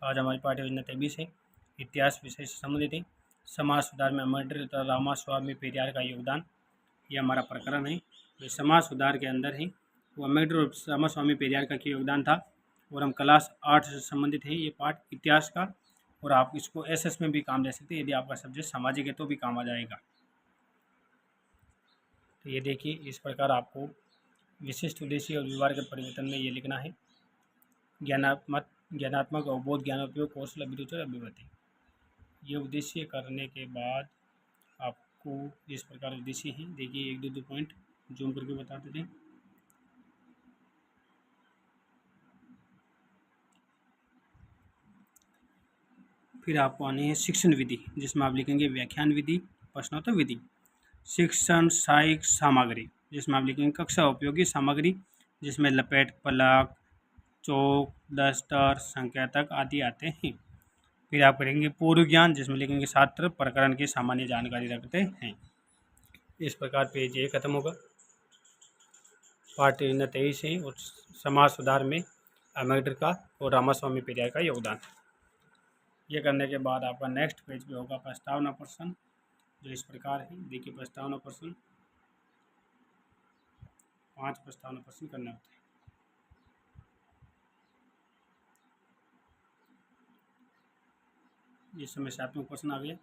आज हमारी पाठ्य योजना 23 है। इतिहास विषय से संबंधित है। समाज सुधार में अम्बेडकर तथा रामास्वामी पेरियार का योगदान, ये हमारा प्रकरण है। तो समाज सुधार के अंदर है वो अम्बेडकर और रामास्वामी पेरियार का क्या योगदान था। और हम क्लास 8 से संबंधित है ये पाठ इतिहास का, और आप इसको एसएस में भी काम ले सकते हैं। यदि आपका सब्जेक्ट सामाजिक है तो भी काम आ जाएगा। तो ये देखिए, इस प्रकार आपको विशिष्ट उद्देश्य और व्यवहार के परिवर्तन में ये लिखना है। ज्ञानात्मक अवबोध, ज्ञानोपयोग, कौशल, अभिरुचि और अभिव्यक्ति। ये उद्देश्य करने के बाद आपको इस प्रकार उद्देश्य हैं। देखिए, एक दो पॉइंट जूम करके बताते थे। फिर आपको आने हैं शिक्षण विधि, जिसमें आप लिखेंगे व्याख्यान विधि, प्रश्नोत्तर विधि। शिक्षण सहायक सामग्री, जिसमें आप लिखेंगे कक्षा उपयोगी सामग्री, जिसमें लपेट, पलक, चौक, डस्टर, संकेतक आदि आते हैं। फिर आप करेंगे पूर्व ज्ञान, जिसमें लिखेंगे छात्र प्रकरण की सामान्य जानकारी रखते हैं। इस प्रकार पेज 1 खत्म होगा। पाठ 23 है और समाज सुधार में अम्बेडकर का और रामास्वामी पेरियार का योगदान। ये करने के बाद आपका नेक्स्ट पेज पे होगा प्रस्तावना प्रश्न, जो इस प्रकार है। देखिए, प्रस्तावना प्रश्न 5 प्रस्तावना प्रश्न करने होते हैं। ये समस्यात्मक प्रश्न आ गया।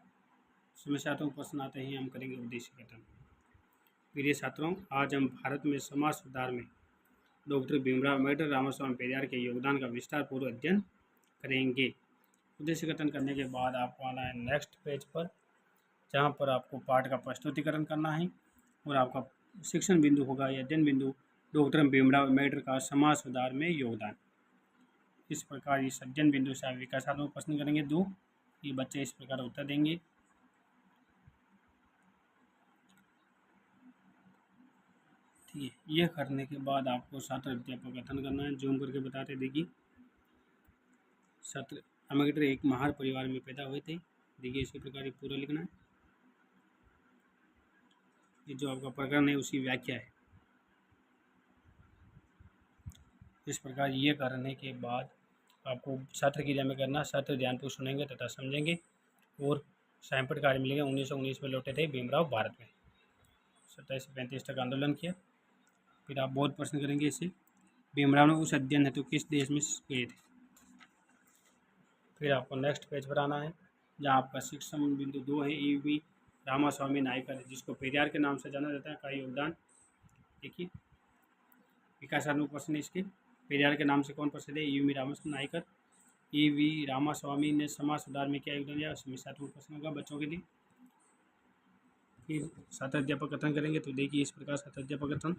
समस्यात्मक प्रश्न आते ही हम करेंगे उद्देश्य कथन। प्रिय छात्रों, आज हम भारत में समाज सुधार में डॉक्टर भीमराव अम्बेडकर, रामास्वामी पेरियार के योगदान का विस्तार पूर्वक अध्ययन करेंगे। उद्देश्य कथन करने के बाद आपको आना है नेक्स्ट पेज पर, जहाँ पर आपको पाठ का प्रस्तुतिकरण करना है और आपका शिक्षण बिंदु होगा या अध्ययन बिंदु डॉक्टर भीमराव अम्बेडकर का समाज सुधार में योगदान। इस प्रकार इस अध्ययन बिंदु से आप विकासात्मक प्रश्न करेंगे 2। ये बच्चे इस प्रकार उत्तर देंगे। ठीक है, ये करने के बाद आपको छात्र अध्यापक कथन करना है। जूम करके बताते देखिए, छात्र अम्बेडकर एक महार परिवार में पैदा हुए थे। देखिए, इसी प्रकार पूरा लिखना है। ये जो आपका प्रकरण है उसी व्याख्या है। इस प्रकार ये करने के बाद आपको छात्र क्रिया में करना, छात्र ध्यानपूर्वक सुनेंगे तथा समझेंगे। और सैंपट कार्य मिलेंगे। 1919 में लौटे थे भीमराव भारत में, 27 से 35 तक आंदोलन किया। फिर आप बहुत प्रश्न करेंगे इसे। भीमराव ने उस अध्ययन हेतु किस देश में गए थे। फिर आपको नेक्स्ट पेज पर आना है, जहाँ आपका शिक्षण बिंदु 2 है। ईवी रामास्वामी नायकर, जिसको पेरियार के नाम से जाना जाता है, का योगदान। देखिए, विकासात्मक प्रश्न इसके, पेरियार के नाम से कौन प्रसिद्ध है। ईवी रामास्वामी नायकर। ईवी रामास्वामी ने समाज सुधार में क्या योगदान दिया। समस्यात्मक प्रश्न होगा बच्चों के लिए। फिर छात्र अध्यापक कथन करेंगे। तो देखिए, इस प्रकार छात्र अध्यापक कथन।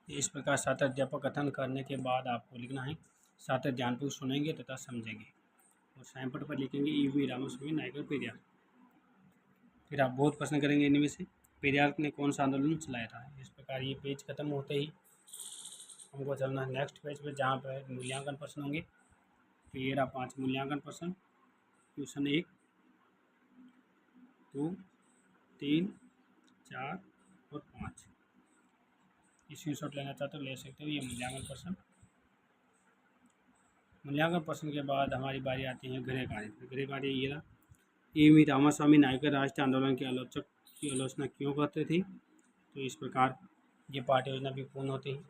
इस प्रकार छात्र अध्यापक कथन करने के बाद आपको लिखना है, छात्र ध्यानपूर्वक सुनेंगे तथा समझेंगे। और सैंपट पर लिखेंगे ईवी रामास्वामी नायकर पेरियार। फिर आप बहुत प्रश्न करेंगे इनमें से, पेरियार ने कौन सा आंदोलन चलाया था। इस प्रकार ये पेज खत्म होते ही हमको चलना है नेक्स्ट पेज पे, जहाँ पर मूल्यांकन प्रश्न होंगे। तो ये रहा 5 मूल्यांकन प्रश्न। क्वेश्चन 1, 2, 3, 4 और 5। स्क्रीनशॉट लेना चाहते हो ले सकते हो। ये मूल्यांकन प्रश्न। मूल्यांकन प्रश्न के बाद हमारी बारी आती है गृह कार्य। गृह कार्य ये रहा, ईवी रामास्वामी नायकर राष्ट्रीय आंदोलन के आलोचक की आलोचना क्यों करते थे। तो इस प्रकार ये पाठ्य योजना भी पूर्ण होती है।